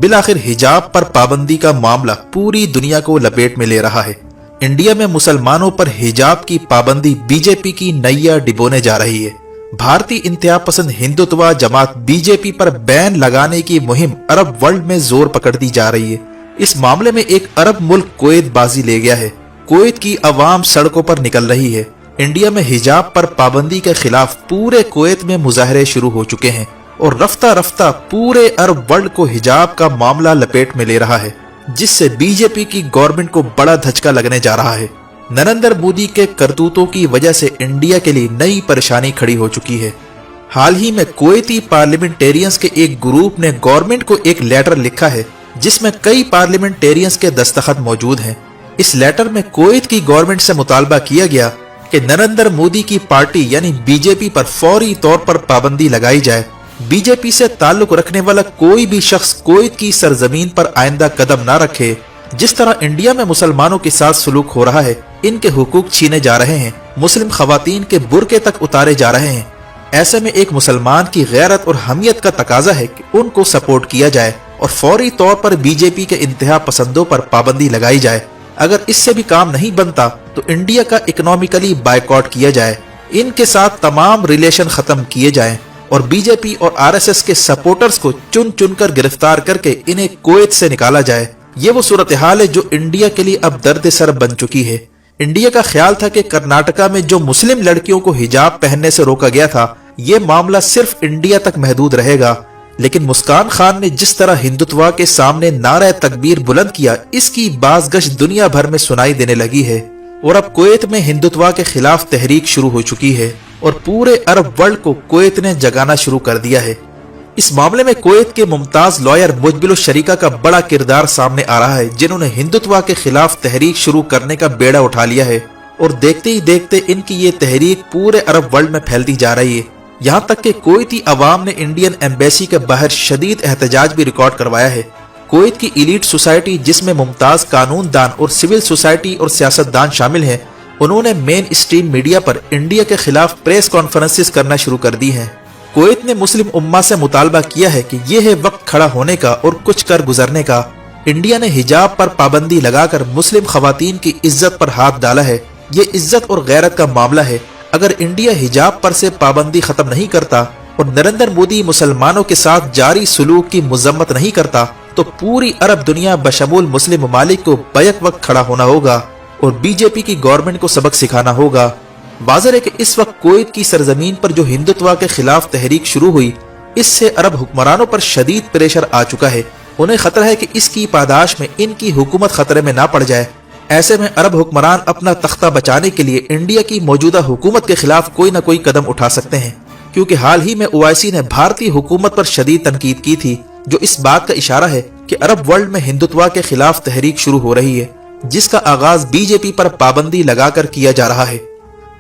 بالآخر حجاب پر پابندی کا معاملہ پوری دنیا کو لپیٹ میں لے رہا ہے۔ انڈیا میں مسلمانوں پر حجاب کی پابندی بی جے پی کی نیا ڈبونے جا رہی ہے۔ بھارتی انتہا پسند ہندوتوا جماعت بی جے پی پر بین لگانے کی مہم عرب ورلڈ میں زور پکڑتی جا رہی ہے۔ اس معاملے میں ایک عرب ملک کویت بازی لے گیا ہے۔ کویت کی عوام سڑکوں پر نکل رہی ہے۔ انڈیا میں حجاب پر پابندی کے خلاف پورے کویت میں مظاہرے شروع ہو چکے ہیں اور رفتہ رفتہ پورے عرب ورلڈ کو حجاب کا معاملہ لپیٹ میں لے رہا ہے، جس سے بی جے پی کی گورنمنٹ کو بڑا دھچکا لگنے جا رہا ہے۔ نریندر مودی کے کرتوتوں کی وجہ سے انڈیا کے لیے نئی پریشانی کھڑی ہو چکی ہے۔ حال ہی میں کویتی پارلیمنٹیرینز کے ایک گروپ نے گورنمنٹ کو ایک لیٹر لکھا ہے جس میں کئی پارلیمنٹیرینز کے دستخط موجود ہیں۔ اس لیٹر میں کویت کی گورنمنٹ سے مطالبہ کیا گیا کہ نریندر مودی کی پارٹی یعنی بی جے پی پر فوری طور پر پابندی لگائی جائے۔ بی جے پی سے تعلق رکھنے والا کوئی بھی شخص کویت کی سرزمین پر آئندہ قدم نہ رکھے۔ جس طرح انڈیا میں مسلمانوں کے ساتھ سلوک ہو رہا ہے، ان کے حقوق چھینے جا رہے ہیں، مسلم خواتین کے برقعے تک اتارے جا رہے ہیں، ایسے میں ایک مسلمان کی غیرت اور حمیت کا تقاضا ہے کہ ان کو سپورٹ کیا جائے اور فوری طور پر بی جے پی کے انتہا پسندوں پر پابندی لگائی جائے۔ اگر اس سے بھی کام نہیں بنتا تو انڈیا کا اکنامیکلی بائیکاٹ کیا جائے، ان کے ساتھ تمام ریلیشن ختم کیے جائیں اور بی جے پی اور آر ایس ایس کے سپورٹرز کو چن چن کر گرفتار کر کے انہیں کویت سے نکالا جائے۔ یہ وہ صورتحال ہے جو انڈیا کے لیے اب درد سر بن چکی ہے۔ انڈیا کا خیال تھا کہ کرناٹکا میں جو مسلم لڑکیوں کو حجاب پہننے سے روکا گیا تھا، یہ معاملہ صرف انڈیا تک محدود رہے گا، لیکن مسکان خان نے جس طرح ہندوتوا کے سامنے نعرہ تکبیر بلند کیا، اس کی بازگشت دنیا بھر میں سنائی دینے لگی ہے اور اب کویت میں ہندوتوا کے خلاف تحریک شروع ہو چکی ہے اور پورے عرب ورلڈ کو کویت نے جگانا شروع کر دیا ہے۔ اس معاملے میں کویت کے ممتاز لائر مجبل الشریکہ کا بڑا کردار سامنے آ رہا ہے، جنہوں نے ہندوتوا کے خلاف تحریک شروع کرنے کا بیڑا اٹھا لیا ہے اور دیکھتے ہی دیکھتے ان کی یہ تحریک پورے عرب ورلڈ میں پھیلتی جا رہی ہے، یہاں تک کہ کویتی عوام نے انڈین ایمبیسی کے باہر شدید احتجاج بھی ریکارڈ کروایا ہے۔ کویت کی ایلیٹ سوسائٹی، جس میں ممتاز قانون دان اور سول سوسائٹی اور سیاست دان شامل ہیں، انہوں نے مین اسٹریم میڈیا پر انڈیا کے خلاف پریس کانفرنسز کرنا شروع کر دی ہیں۔ کویت نے مسلم امہ سے مطالبہ کیا ہے کہ یہ ہے وقت کھڑا ہونے کا اور کچھ کر گزرنے کا۔ انڈیا نے حجاب پر پابندی لگا کر مسلم خواتین کی عزت پر ہاتھ ڈالا ہے۔ یہ عزت اور غیرت کا معاملہ ہے۔ اگر انڈیا حجاب پر سے پابندی ختم نہیں کرتا اور نریندر مودی مسلمانوں کے ساتھ جاری سلوک کی مذمت نہیں کرتا تو پوری عرب دنیا بشمول مسلم ممالک کو بیک وقت کھڑا ہونا ہوگا اور بی جے پی کی گورنمنٹ کو سبق سکھانا ہوگا۔ واضح ہے کہ اس وقت کویت کی سرزمین پر جو ہندوتوا کے خلاف تحریک شروع ہوئی، اس سے عرب حکمرانوں پر شدید پریشر آ چکا ہے۔ انہیں خطرہ ہے کہ اس کی پاداش میں ان کی حکومت خطرے میں نہ پڑ جائے۔ ایسے میں عرب حکمران اپنا تختہ بچانے کے لیے انڈیا کی موجودہ حکومت کے خلاف کوئی نہ کوئی قدم اٹھا سکتے ہیں، کیونکہ حال ہی میں اوائسی نے بھارتی حکومت پر شدید تنقید کی تھی، جو اس بات کا اشارہ ہے کہ عرب ورلڈ میں ہندوتوا کے خلاف تحریک شروع ہو رہی ہے، جس کا آغاز بی جے پی پر پابندی لگا کر کیا جا رہا ہے۔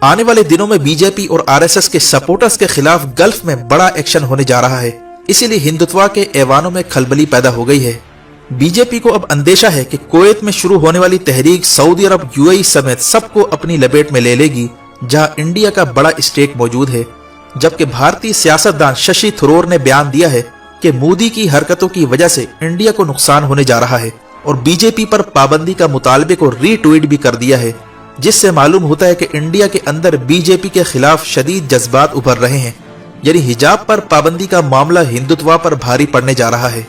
آنے والے دنوں میں بی جے پی اور آر ایس ایس کے سپورٹرز کے خلاف گلف میں بڑا ایکشن ہونے جا رہا ہے، اسی لیے ہندوتوا کے ایوانوں میں کھلبلی پیدا ہو گئی ہے۔ بی جے پی کو اب اندیشہ ہے کہ کویت میں شروع ہونے والی تحریک سعودی عرب، یو اے ای سمیت سب کو اپنی لپیٹ میں لے لے گی، جہاں انڈیا کا بڑا اسٹیک موجود ہے۔ جبکہ بھارتی سیاستدان ششی تھرور نے بیان دیا ہے کہ مودی کی حرکتوں کی وجہ سے انڈیا کو نقصان ہونے جا رہا ہے اور بی جے پی پر پابندی کا مطالبے کو ری ٹویٹ بھی کر دیا ہے، جس سے معلوم ہوتا ہے کہ انڈیا کے اندر بی جے پی کے خلاف شدید جذبات ابھر رہے ہیں، یعنی حجاب پر پابندی کا معاملہ ہندوتوا پر بھاری پڑنے جا رہا ہے۔